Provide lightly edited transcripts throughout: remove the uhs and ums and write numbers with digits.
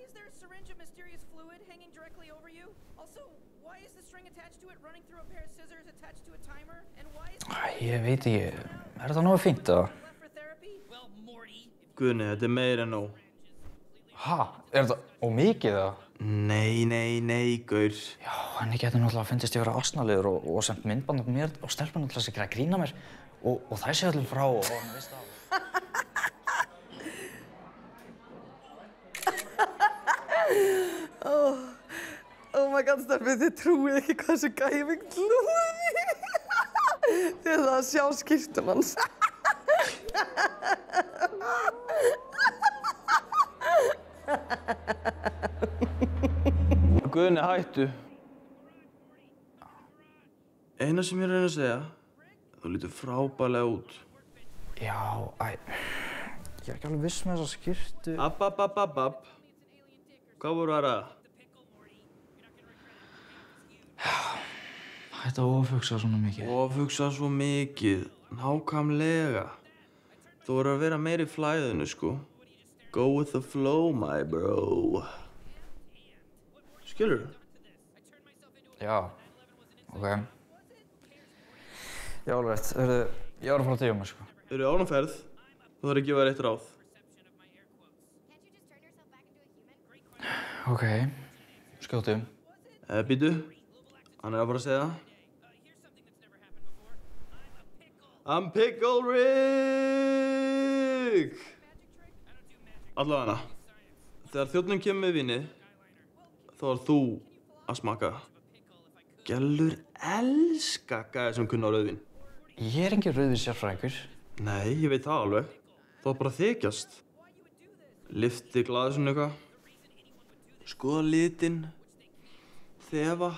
is there a syringe of mysterious fluid hanging directly over you? Also, why is the string attached to it running through a pair of scissors attached to a timer? And why is Ég veit ekki, þetta nógu fínt eða? Guðni, þetta meira en nóg. Ha? Þetta ómikið eða? Nei, gaur. Já, en ég geti náttúrulega fundist ég vera asnalegur og sendt myndband af mér og stelpunum til að grína mér og þær séu öllum frá og veist það. Oh my god, stelpur, þið trúið ekki hvað þessi gæi mig trúið. Þið það að sjá skýrtun hans. Guðni, hættu. Eina sem ég reyna að segja, þú lítur frábærlega út. Já, ég er ekki alveg viss með þessa skyrtu. App. Hvað voru að ræða? Hættu að ofhugsa svona mikið. Ofhugsa svo mikið, nákvæmlega. Þú voru að vera meira í flæðinu, sko. Go with the flow, my bro. Skilurðu? Já, ok. Já, alveg rétt. Ég var að fara að drífa mig, sko. Eru ánumferð, þú þarf að gefa þér eitt ráð. Ok, skjótum. Býtu, hann er að fara að segja það. I'm Pickle Rick! Allavega, þegar þjónninn kemur með vínið, þá er þú að smakka. Gellur elska gæja sem kunna á rauðvín. Ég er engin rauðvín sérfræðingur. Nei, ég veit það alveg. Þú átt bara að þykjast. Lyfti glasinu eitthvað. Skoða litinn. Þefa.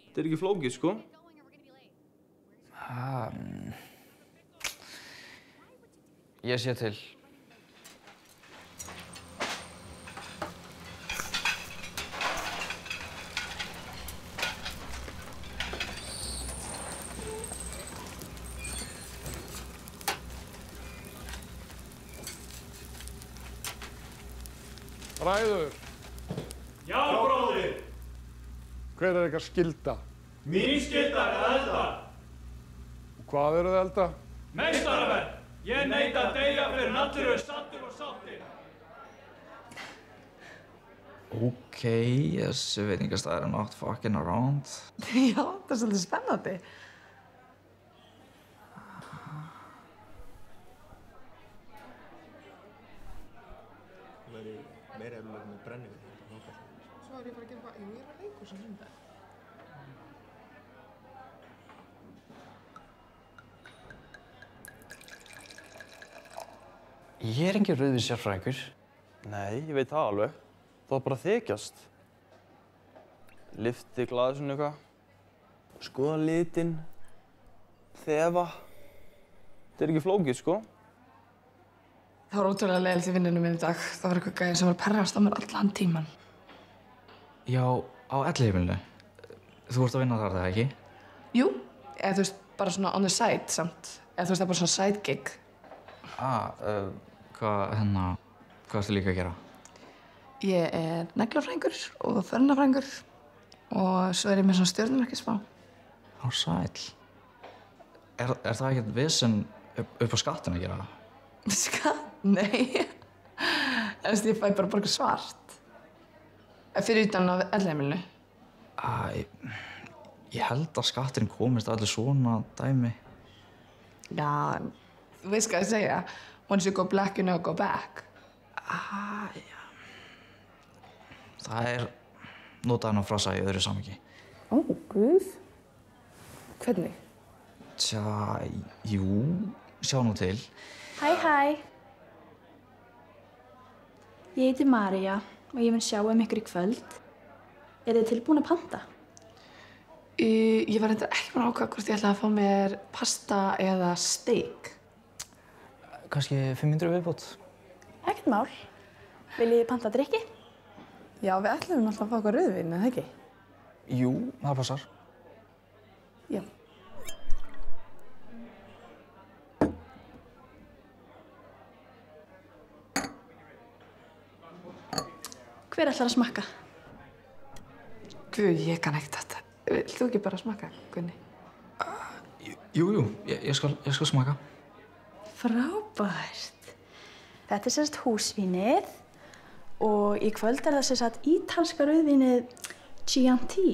Þetta er ekki flókið, sko. Ég sé til. Bræður. Já, bróðir. Hver er ykkar skylda? Mín skylda er að elda. Og hvað eruð þið að elda? Meistaraverk. Ég neita að deyja fyrir en allir eru sattir og sáttir. Ok, þessi veitingastæður er not fucking around. Já, það er svolítið spennandi. Meira eflugur með brennivið. Svo er ég bara að gera hvað, ég er að leikur sem hundar. Ég er engin rauðvín sérfræðingur. Nei, ég veit það alveg. Þú átt bara að þykjast. Lyfti glasinu eitthvað. Skoða litinn. Þefa. Þetta er ekki flókið, sko. Það var ótrúlega leiðilegt í vinnunum minn í dag. Það var eitthvað gæði sem var að perrast á mér allan tíman. Já, á elliheimilinu. Þú ert að vinna þar, það ekki? Jú, eða þú veist, bara svona on the side samt. Eða þú veist, það er bara svona side gig. Hvað ertu líka að gera? Ég er neglafræðingur og förnafræðingur og svo er ég með svona stjörnumerkisspá. Á sæll. Er það ekkert vesen upp á skattinn að gera? Skatt? Nei. Ég fæ bara borga svart. Fyrir utan á elliheimilinu. Ég held að skatturinn komist allir svona dæmi. Já, þú veist hvað ég segja. Once you go black, you never go back. Já. Það er notaðan á frasa í öðru samhengi. Ó, guð. Hvernig? Tja, jú, sjá nú til. Hæ. Ég heiti María og ég mun sjá ykkur í kvöld. Er þið tilbúin að panta? Ég var reyndar ekki búin að ákveða hvort ég ætlaði að fá mér pasta eða steik. Kannski 500 viðbót. Ekkert mál. Viljið þið panta drykki? Já, við ætlum alltaf að fá okkur rauðvín, eða ekki? Jú, það passar. Já. Hver ætlar að smakka? Guð, ég kann ekkert þetta. Vilt þú ekki bara smakka, Gunni? Jú, ég skal smaka. Frábært. Þetta er sérst húsvínið og í kvöld er það sérst ítalska rauðvínið Chianti.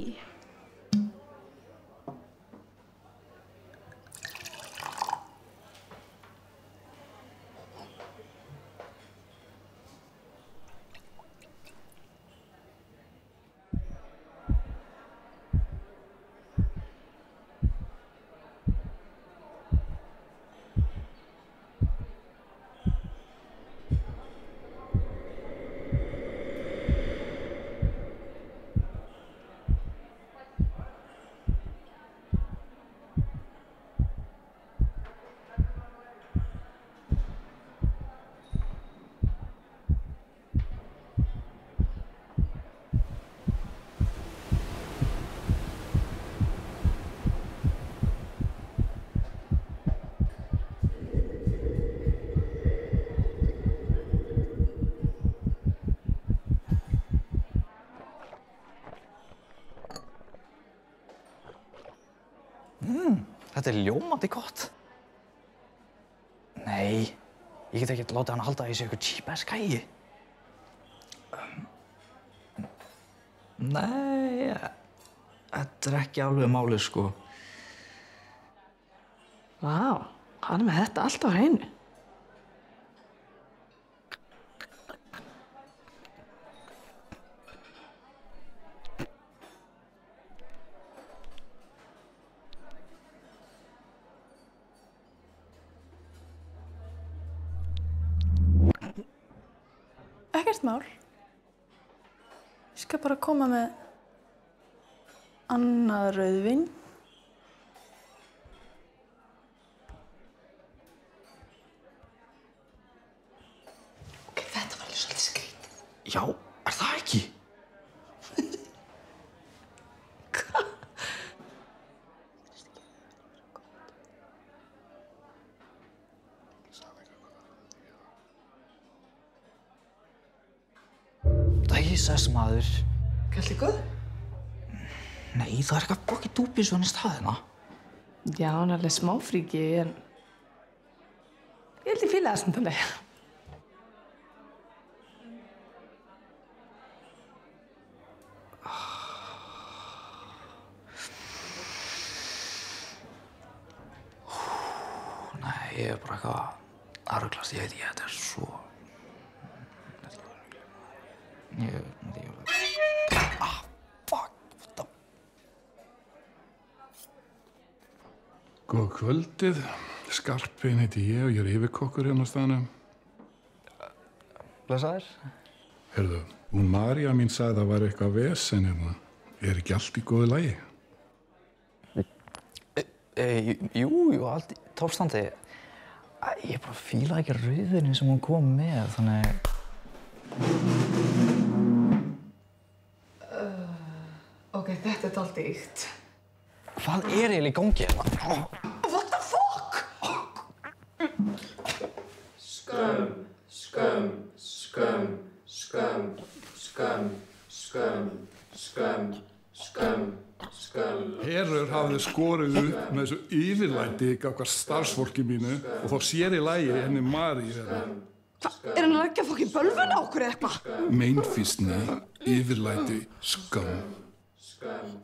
Þetta er ljómandi gott. Nei, ég get ekki látið hann halda að ég sé eitthvað cheap-ass gæi. Nei, þetta er ekki alveg málið, sko. Vá, hann er með þetta allt á hreinu. Ekkert mál. Ég skal bara koma með annað rauðvín. Ok, þetta var alveg svolítið skrítið. Já, er það ekki? Jesus, maður. Kallt góð? Nei, það er eitthvað bókið dúbis svona í staðina. Já, hann er alveg smáfríki, en ég held ég fíla það samt alveg. Nei, ég er bara eitthvað að ruglast. Ég veit ekki, þetta er svo... Fuck. Góða kvöldið. Skarphéðinn heiti ég og ég er yfirkokkur hérna á staðnum. Blessaður. Heyrðu, hún María mín sagði að það væri eitthvað vesen hérna. Er ekki allt í góðu lagi? Jú, allt í toppstandi. Ég bara fíla ekki rauðinni sem hún kom með, þannig... Ok, þetta er dálítið ykt. Hvað er eiginlega í gangi hérna? What the fuck? Herur hafði skorið upp með þessu yfirlæti gagnvart starfsfólki mínu og þá sér í lagi henni Maríu hérna. Er hann að leggja fokkin bölvun á okkur eitthvað? Meinfýsni, yfirlæti, skömm.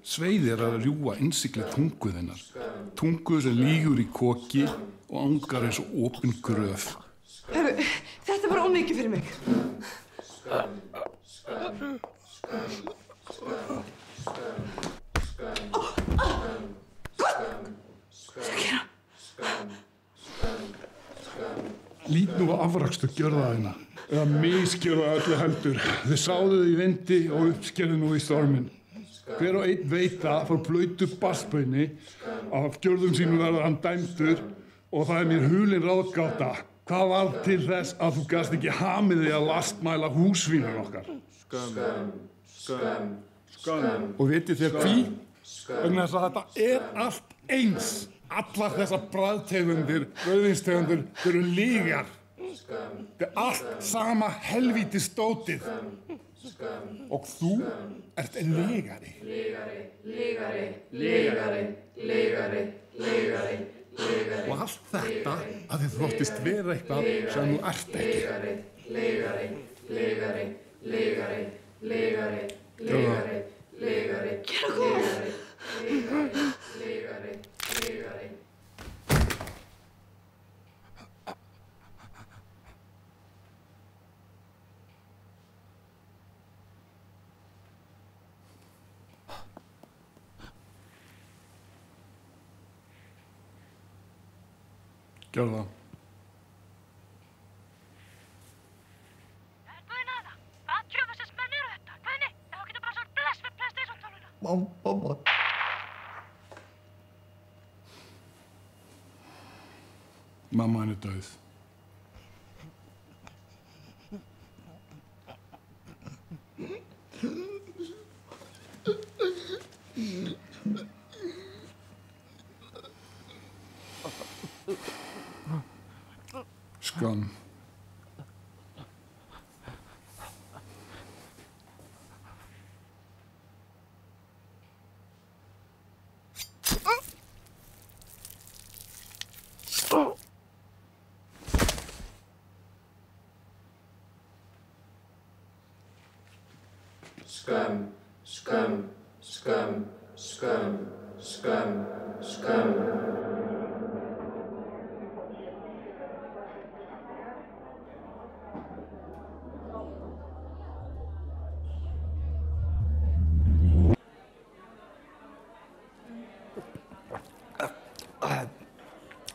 Sveiði er að rjúa innsigli tungu þinnar. Tungu sem lýgur í koki og angar eins og opin gröf. Herru, þetta er bara ómikið fyrir mig. Lít nú á afrakstur gjörðaðina. Eða misgjörða öllu heldur. Þið sáðuð í vindi og uppskerðu nú í storminn. Hver og einn veit það frá blautu bassböinni að af gjörðum sínum verður hann dæmdur og það er mér hulin ráðgáta. Hvað var til þess að þú gast ekki hamið þig að lastmæla húsvínun okkar? Skömm. Og vitið þér hví? Vegna þess að þetta er allt eins. Allar þessar bragðtegundir, rauðvínstegundir, þau eru lygar. Þetta er allt sama helvítis dótið. Og þú ert lygari. Og allt þetta að þið þóttist vera eitthvað sem þú ert ekki. Gjörðu það. Guðni hana, hvað tjöfusins menn eru þetta? Guðni, ef þú getur bara sagt bless við PlayStation-tölvuna. Mamma. Mamma henni er dauð. Skömm.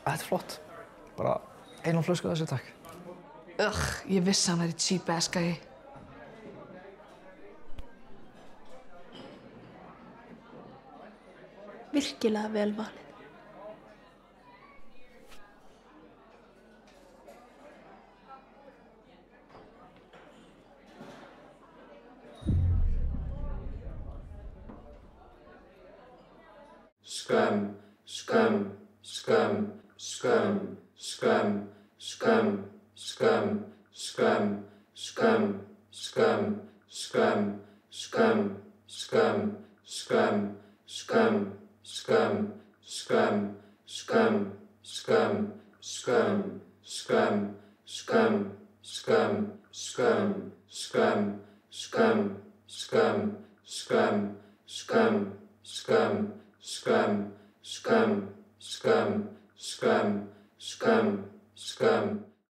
Þetta er flott. Bara einu flösku af þessu, takk. Ég vissi hann væri cheap ass gæi. Virkilega vel valið. Scum.